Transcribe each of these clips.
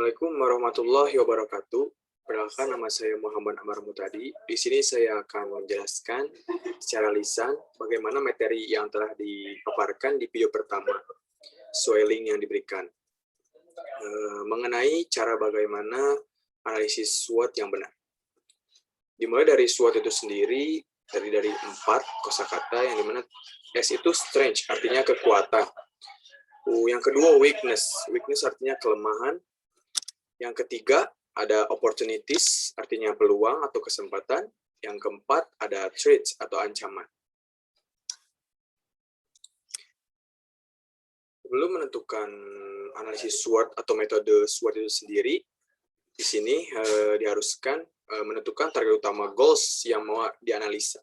Assalamualaikum warahmatullahi wabarakatuh. Perkenalkan, nama saya Muhammad Amar Mutadi. Di sini saya akan menjelaskan secara lisan bagaimana materi yang telah dipaparkan di video pertama sesuai link yang diberikan. Mengenai cara bagaimana analisis SWOT yang benar. Dimulai dari SWOT itu sendiri, dari 4 kosakata yang dimana S itu strength, artinya kekuatan. Yang kedua weakness, weakness artinya kelemahan. Yang ketiga ada opportunities, artinya peluang atau kesempatan. Yang keempat ada threats atau ancaman. Sebelum menentukan analisis SWOT atau metode SWOT itu sendiri, di sini diharuskan menentukan target utama goals yang mau dianalisa.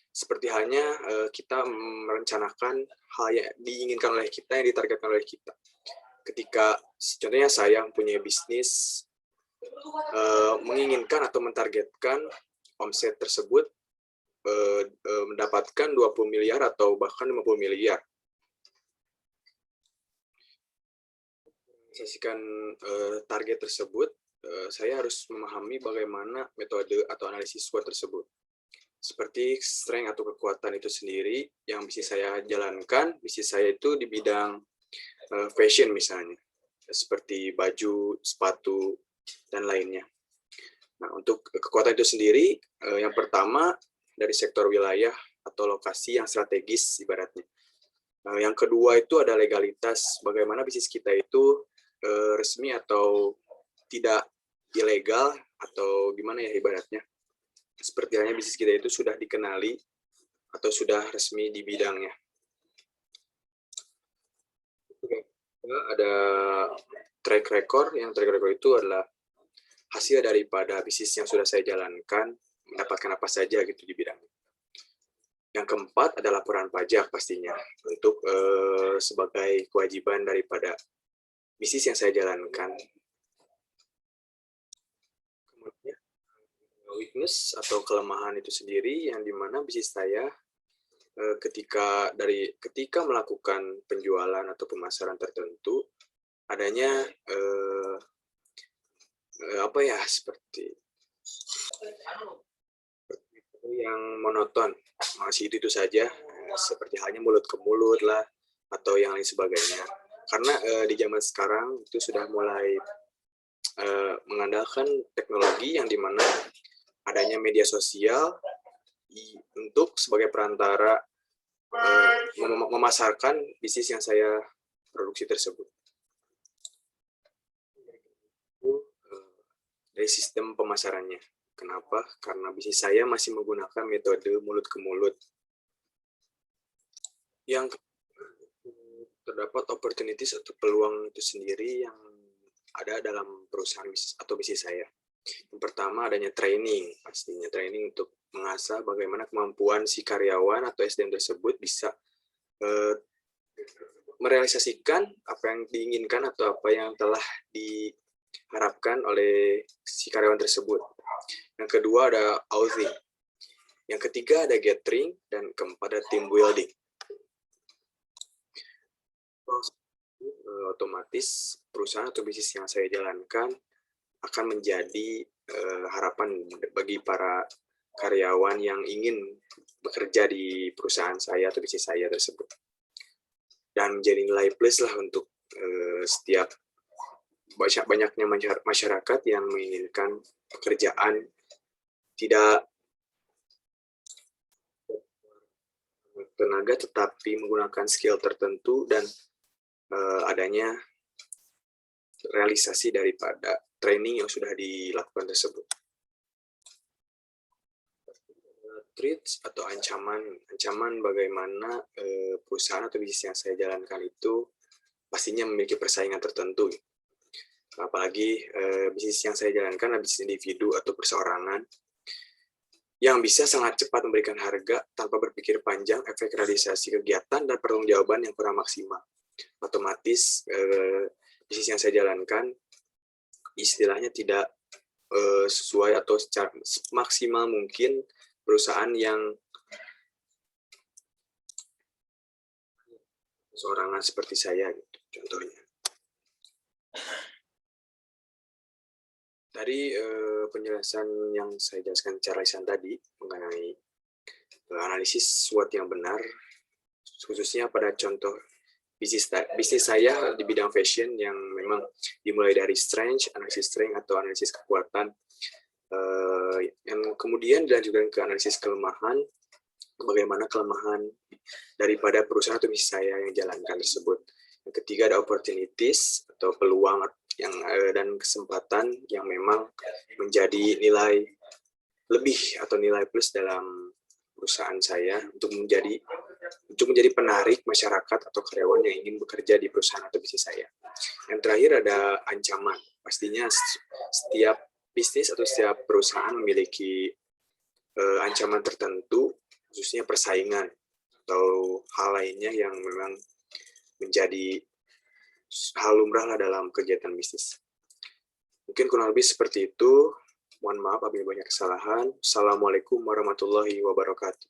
Seperti halnya kita merencanakan hal yang diinginkan oleh kita, yang ditargetkan oleh kita. Ketika contohnya saya mempunyai bisnis, menginginkan atau mentargetkan omset tersebut mendapatkan 20 miliar atau bahkan 50 miliar. Merealisasikan target tersebut, saya harus memahami bagaimana metode atau analisis SWOT tersebut. Seperti strength atau kekuatan itu sendiri yang bisa saya jalankan, bisnis saya itu di bidang fashion misalnya, seperti baju, sepatu, dan lainnya. Nah, untuk kekuatan itu sendiri, yang pertama dari sektor wilayah atau lokasi yang strategis ibaratnya. Yang kedua itu ada legalitas, bagaimana bisnis kita itu resmi atau tidak ilegal, atau gimana ya ibaratnya. Seperti halnya bisnis kita itu sudah dikenali atau sudah resmi di bidangnya. Ada track record, yang track record itu adalah hasil daripada bisnis yang sudah saya jalankan, mendapatkan apa saja gitu di bidangnya. Yang keempat ada laporan pajak pastinya, untuk sebagai kewajiban daripada bisnis yang saya jalankan. Kemudian weakness atau kelemahan itu sendiri, yang dimana bisnis saya ketika melakukan penjualan atau pemasaran tertentu adanya seperti yang monoton, masih itu saja, seperti halnya mulut ke mulut lah atau yang lain sebagainya. Karena di zaman sekarang itu sudah mulai mengandalkan teknologi yang dimana adanya media sosial untuk sebagai perantara memasarkan bisnis yang saya produksi tersebut. Dari sistem pemasarannya. Kenapa? Karena bisnis saya masih menggunakan metode mulut ke mulut. Yang terdapat opportunities atau peluang itu sendiri yang ada dalam perusahaan bisnis atau bisnis saya. Yang pertama adanya training, pastinya training untuk mengasah bagaimana kemampuan si karyawan atau SDM tersebut bisa merealisasikan apa yang diinginkan atau apa yang telah diharapkan oleh si karyawan tersebut. Yang kedua ada outing. Yang ketiga ada gathering, dan keempat ada team building. Otomatis perusahaan atau bisnis yang saya jalankan akan menjadi harapan bagi para karyawan yang ingin bekerja di perusahaan saya atau bisnis saya tersebut. Dan menjadi nilai plus lah untuk setiap banyaknya masyarakat yang menginginkan pekerjaan tidak tenaga tetapi menggunakan skill tertentu dan adanya realisasi daripada training yang sudah dilakukan tersebut. Threats atau ancaman bagaimana perusahaan atau bisnis yang saya jalankan itu pastinya memiliki persaingan tertentu. Apalagi bisnis yang saya jalankan adalah bisnis individu atau perseorangan yang bisa sangat cepat memberikan harga tanpa berpikir panjang, efek realisasi kegiatan, dan pertanggungjawaban yang kurang maksimal. Otomatis bisnis yang saya jalankan istilahnya tidak sesuai atau secara maksimal mungkin perusahaan yang seorangan seperti saya gitu, contohnya. Dari penjelasan yang saya jelaskan secara lisan tadi mengenai analisis SWOT yang benar, khususnya pada contoh bisnis saya di bidang fashion yang memang dimulai dari analisis strength atau analisis kekuatan, yang kemudian dilanjutkan ke analisis kelemahan, bagaimana kelemahan daripada perusahaan atau bisnis saya yang jalankan tersebut. Yang ketiga ada opportunities atau peluang yang dan kesempatan yang memang menjadi nilai lebih atau nilai plus dalam perusahaan saya untuk menjadi penarik masyarakat atau karyawan yang ingin bekerja di perusahaan atau bisnis saya. Yang terakhir ada ancaman. Pastinya setiap bisnis atau setiap perusahaan memiliki ancaman tertentu, khususnya persaingan atau hal lainnya yang memang menjadi hal lumrah lah dalam kegiatan bisnis. Mungkin kurang lebih seperti itu. Mohon maaf apabila banyak kesalahan. Assalamualaikum warahmatullahi wabarakatuh.